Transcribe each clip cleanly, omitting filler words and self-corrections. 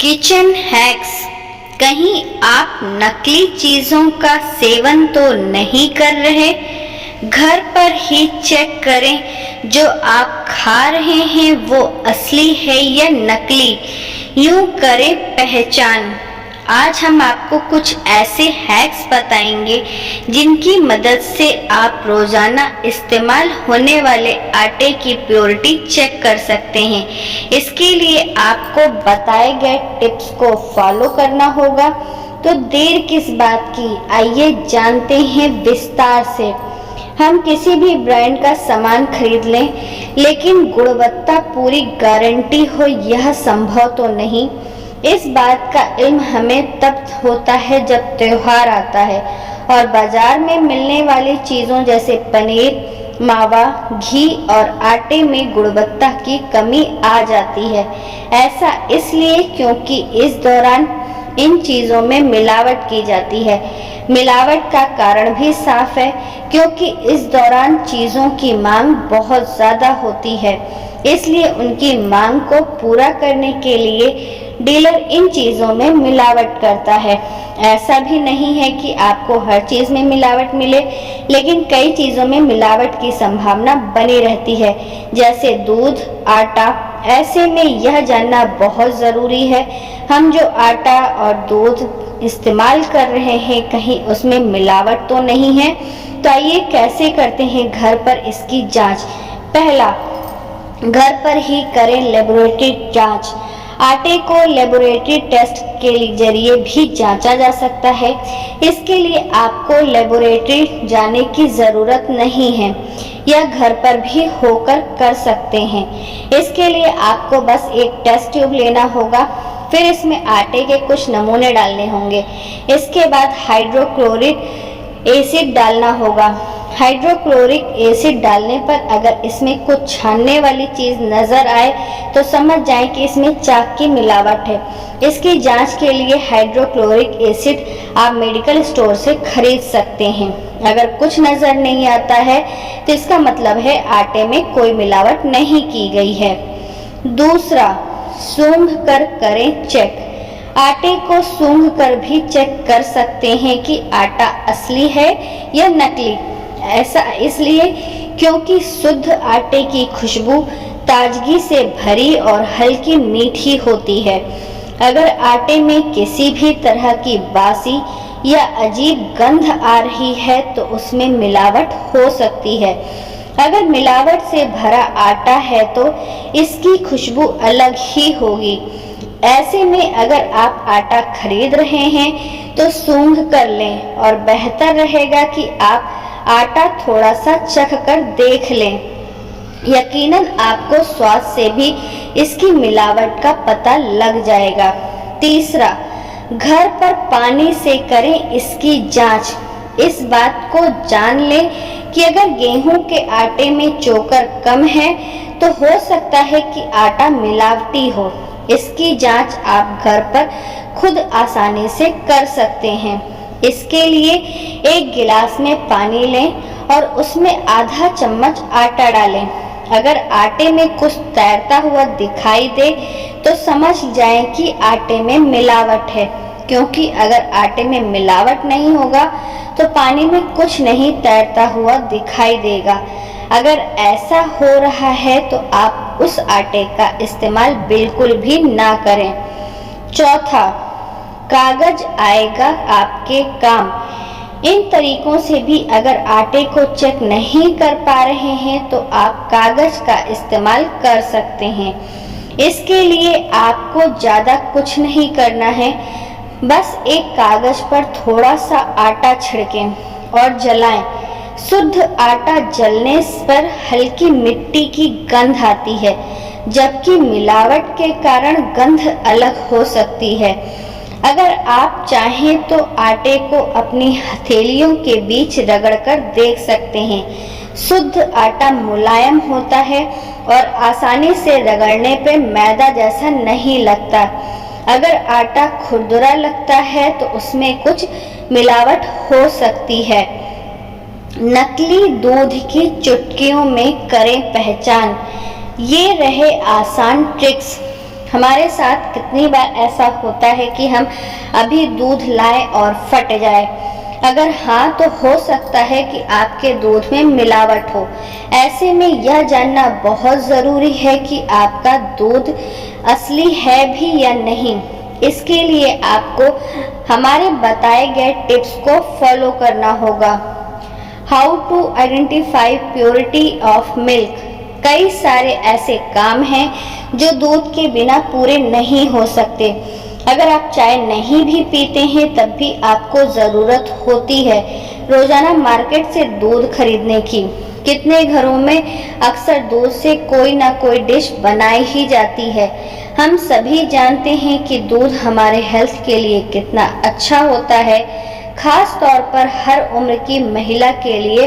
Kitchen hacks. कहीं आप नकली चीज़ों का सेवन तो नहीं कर रहे? घर पर ही चेक करें जो आप खा रहे हैं वो असली है या नकली। यूं करें पहचान। आज हम आपको कुछ ऐसे हैक्स बताएंगे जिनकी मदद से आप रोजाना इस्तेमाल होने वाले आटे की प्योरिटी चेक कर सकते हैं। इसके लिए आपको बताए गए टिप्स को फॉलो करना होगा। तो देर किस बात की, आइए जानते हैं विस्तार से। हम किसी भी ब्रांड का सामान खरीद लें, लेकिन गुणवत्ता पूरी गारंटी हो यह संभव तो नहीं। इस बात का इल्म हमें तब होता है जब त्योहार आता है और बाजार में मिलने वाली चीज़ों जैसे पनीर, मावा, घी और आटे में गुणवत्ता की कमी आ जाती है। ऐसा इसलिए क्योंकि इस दौरान इन चीज़ों में मिलावट की जाती है। मिलावट का कारण भी साफ है, क्योंकि इस दौरान चीज़ों की मांग बहुत ज़्यादा होती है। इसलिए उनकी मांग को पूरा करने के लिए डीलर इन चीज़ों में मिलावट करता है। ऐसा भी नहीं है कि आपको हर चीज़ में मिलावट मिले, लेकिन कई चीज़ों में मिलावट की संभावना बनी रहती है, जैसे दूध, आटा। ऐसे में यह जानना बहुत ज़रूरी है हम जो आटा और दूध इस्तेमाल कर रहे हैं कहीं उसमें मिलावट तो नहीं है। तो आइए कैसे करते हैं घर पर इसकी जांच। पहला, घर पर ही करें लेबोरेटरी जांच। आटे को लेबोरेटरी टेस्ट के जरिए भी जांचा जा सकता है। इसके लिए आपको लेबोरेटरी जाने की ज़रूरत नहीं है, यह घर पर भी होकर कर सकते हैं। इसके लिए आपको बस एक टेस्ट ट्यूब लेना होगा, फिर इसमें आटे के कुछ नमूने डालने होंगे। इसके बाद हाइड्रोक्लोरिक एसिड डालना होगा। हाइड्रोक्लोरिक एसिड डालने पर अगर इसमें कुछ छानने वाली चीज़ नज़र आए तो समझ जाएं कि इसमें चाक की मिलावट है। इसकी जांच के लिए हाइड्रोक्लोरिक एसिड आप मेडिकल स्टोर से खरीद सकते हैं। अगर कुछ नज़र नहीं आता है तो इसका मतलब है आटे में कोई मिलावट नहीं की गई है। दूसरा, सूंघ कर करें चेक। आटे को सूंघ कर भी चेक कर सकते हैं कि आटा असली है या नकली। ऐसा इसलिए क्योंकि शुद्ध आटे की खुशबू ताजगी से भरी और हल्की मीठी होती है। अगर आटे में किसी भी तरह की बासी या अजीब गंध आ रही है तो उसमें मिलावट हो सकती है। अगर मिलावट से भरा आटा है तो इसकी खुशबू अलग ही होगी। ऐसे में अगर आप आटा खरीद रहे हैं तो सूंघ कर लें, और बेहतर रहेगा कि आप आटा थोड़ा सा चख कर देख लें। यकीनन आपको स्वाद से भी इसकी मिलावट का पता लग जाएगा। तीसरा, घर पर पानी से करें इसकी जांच। इस बात को जान लें कि अगर गेहूं के आटे में चोकर कम है तो हो सकता है कि आटा मिलावटी हो। इसकी जांच आप घर पर खुद आसानी से कर सकते हैं। इसके लिए एक गिलास में पानी लें और उसमें आधा चम्मच आटा डालें। अगर आटे में कुछ तैरता हुआ दिखाई दे तो समझ जाएं कि आटे में मिलावट है, क्योंकि अगर आटे में मिलावट नहीं होगा तो पानी में कुछ नहीं तैरता हुआ दिखाई देगा। अगर ऐसा हो रहा है तो आप उस आटे का इस्तेमाल बिल्कुल भी ना करें। चौथा, कागज आएगा आपके काम। इन तरीकों से भी अगर आटे को चेक नहीं कर पा रहे हैं तो आप कागज का इस्तेमाल कर सकते हैं। इसके लिए आपको ज़्यादा कुछ नहीं करना है, बस एक कागज पर थोड़ा सा आटा छिड़कें और जलाएं। शुद्ध आटा जलने पर हल्की मिट्टी की गंध आती है, जबकि मिलावट के कारण गंध अलग हो सकती है। अगर आप चाहें तो आटे को अपनी हथेलियों के बीच रगड़कर देख सकते हैं। शुद्ध आटा मुलायम होता है और आसानी से रगड़ने पे मैदा जैसा नहीं लगता। अगर आटा खुरदुरा लगता है तो उसमें कुछ मिलावट हो सकती है। नकली दूध की चुटकियों में करें पहचान। ये रहे आसान ट्रिक्स। हमारे साथ कितनी बार ऐसा होता है कि हम अभी दूध लाएं और फट जाए? अगर हाँ, तो हो सकता है कि आपके दूध में मिलावट हो। ऐसे में यह जानना बहुत ज़रूरी है कि आपका दूध असली है भी या नहीं। इसके लिए आपको हमारे बताए गए टिप्स को फॉलो करना होगा। How to identify purity of milk. कई सारे ऐसे काम हैं जो दूध के बिना पूरे नहीं हो सकते। अगर आप चाय नहीं भी पीते हैं तब भी आपको ज़रूरत होती है रोज़ाना मार्केट से दूध खरीदने की। कितने घरों में अक्सर दूध से कोई ना कोई डिश बनाई ही जाती है। हम सभी जानते हैं कि दूध हमारे हेल्थ के लिए कितना अच्छा होता है। खास तौर पर हर उम्र की महिला के लिए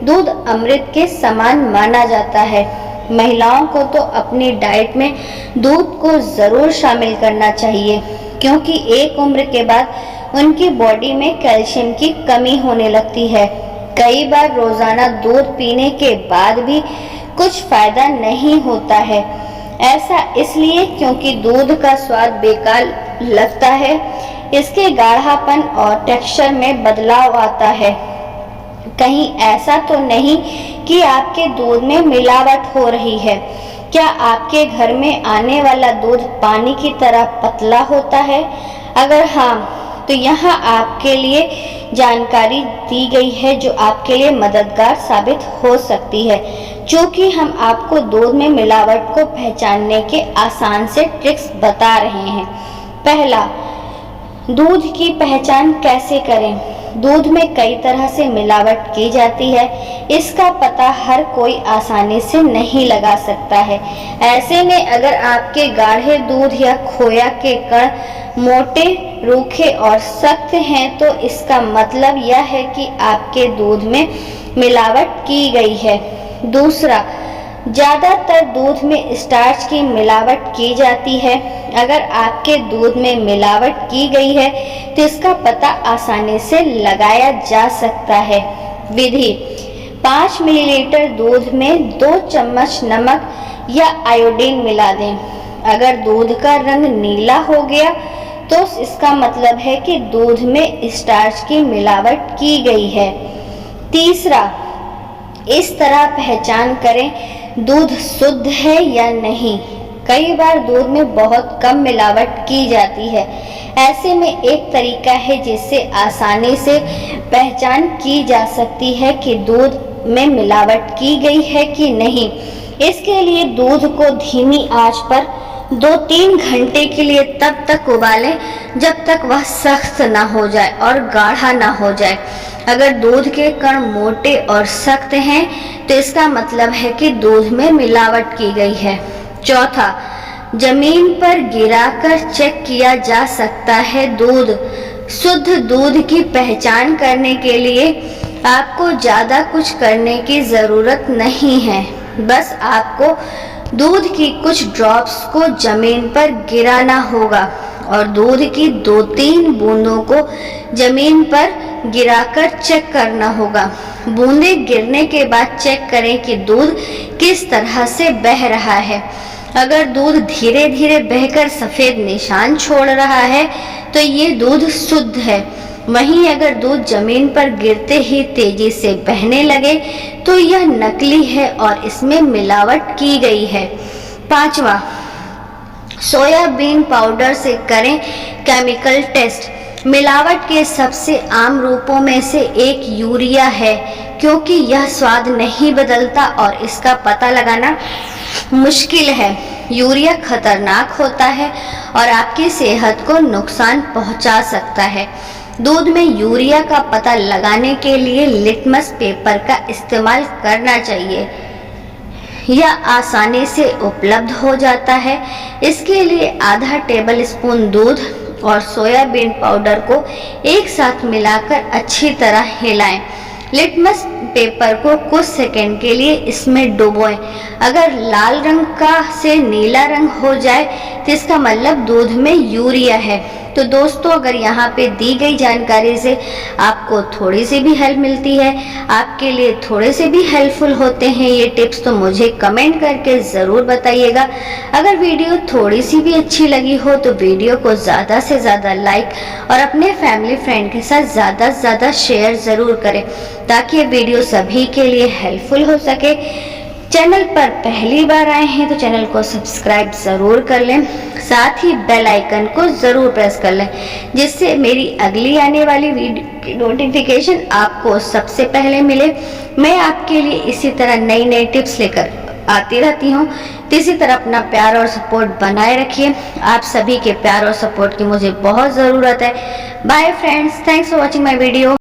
दूध अमृत के समान माना जाता है। महिलाओं को तो अपनी डाइट में दूध को ज़रूर शामिल करना चाहिए, क्योंकि एक उम्र के बाद उनकी बॉडी में कैल्शियम की कमी होने लगती है। कई बार रोज़ाना दूध पीने के बाद भी कुछ फ़ायदा नहीं होता है। ऐसा इसलिए क्योंकि दूध का स्वाद बेकार लगता है, इसके गाढ़ापन और टेक्सचर में बदलाव आता है। कहीं ऐसा तो नहीं कि आपके दूध में मिलावट हो रही है? क्या आपके घर में आने वाला दूध पानी की तरह पतला होता है? अगर हाँ, तो यहाँ आपके लिए जानकारी दी गई है जो आपके लिए मददगार साबित हो सकती है। चूँकि हम आपको दूध में मिलावट को पहचानने के आसान से ट्रिक्स बता रहे हैं। पहला, दूध की पहचान कैसे करें? दूध में कई तरह से मिलावट की जाती है। इसका पता हर कोई आसानी से नहीं लगा सकता है। ऐसे में अगर आपके गाढ़े दूध या खोया के कण मोटे, रूखे और सख्त हैं, तो इसका मतलब यह है कि आपके दूध में मिलावट की गई है। दूसरा, ज़्यादातर दूध में स्टार्च की मिलावट की जाती है। अगर आपके दूध में मिलावट की गई है तो इसका पता आसानी से लगाया जा सकता है। विधि: 5 मिलीलीटर दूध में 2 चम्मच नमक या आयोडीन मिला दें। अगर दूध का रंग नीला हो गया तो इसका मतलब है कि दूध में स्टार्च की मिलावट की गई है। तीसरा, इस तरह पहचान करें दूध शुद्ध है या नहीं। कई बार दूध में बहुत कम मिलावट की जाती है। ऐसे में एक तरीका है जिससे आसानी से पहचान की जा सकती है कि दूध में मिलावट की गई है कि नहीं। इसके लिए दूध को धीमी आंच पर 2-3 घंटे के लिए तब तक उबालें जब तक वह सख्त ना हो जाए और गाढ़ा ना हो जाए। अगर दूध के कण मोटे और सख्त हैं तो इसका मतलब है कि दूध में मिलावट की गई है। चौथा, जमीन पर गिराकर चेक किया जा सकता है दूध। शुद्ध दूध की पहचान करने के लिए आपको ज़्यादा कुछ करने की ज़रूरत नहीं है। बस आपको दूध की कुछ ड्रॉप्स को जमीन पर गिराना होगा और दूध की 2-3 बूंदों को जमीन पर गिराकर चेक करना होगा। बूंदें गिरने के बाद चेक करें कि दूध किस तरह से बह रहा है। अगर दूध धीरे धीरे बहकर सफ़ेद निशान छोड़ रहा है तो ये दूध शुद्ध है। वहीं अगर दूध जमीन पर गिरते ही तेजी से बहने लगे तो यह नकली है और इसमें मिलावट की गई है। पांचवा, सोयाबीन पाउडर से करें केमिकल टेस्ट। मिलावट के सबसे आम रूपों में से एक यूरिया है, क्योंकि यह स्वाद नहीं बदलता और इसका पता लगाना मुश्किल है। यूरिया खतरनाक होता है और आपकी सेहत को नुकसान पहुंचा सकता है। दूध में यूरिया का पता लगाने के लिए लिटमस पेपर का इस्तेमाल करना चाहिए। यह आसानी से उपलब्ध हो जाता है। इसके लिए आधा टेबल स्पून दूध और सोयाबीन पाउडर को एक साथ मिलाकर अच्छी तरह हिलाएं। लिटमस पेपर को कुछ सेकंड के लिए इसमें डुबोएं। अगर लाल रंग का से नीला रंग हो जाए तो इसका मतलब दूध में यूरिया है। तो दोस्तों, अगर यहाँ पे दी गई जानकारी से आपको थोड़ी सी भी हेल्प मिलती है, आपके लिए थोड़े से भी हेल्पफुल होते हैं ये टिप्स, तो मुझे कमेंट करके ज़रूर बताइएगा। अगर वीडियो थोड़ी सी भी अच्छी लगी हो तो वीडियो को ज़्यादा से ज़्यादा लाइक और अपने फैमिली फ्रेंड के साथ ज़्यादा से ज़्यादा शेयर ज़रूर करें, ताकि ये वीडियो सभी के लिए हेल्पफुल हो सके। चैनल पर पहली बार आए हैं तो चैनल को सब्सक्राइब ज़रूर कर लें, साथ ही बेल आइकन को ज़रूर प्रेस कर लें, जिससे मेरी अगली आने वाली वीडियो की नोटिफिकेशन आपको सबसे पहले मिले। मैं आपके लिए इसी तरह नई नई टिप्स लेकर आती रहती हूँ, तो इसी तरह अपना प्यार और सपोर्ट बनाए रखिए। आप सभी के प्यार और सपोर्ट की मुझे बहुत ज़रूरत है। Bye friends, thanks for watching my video.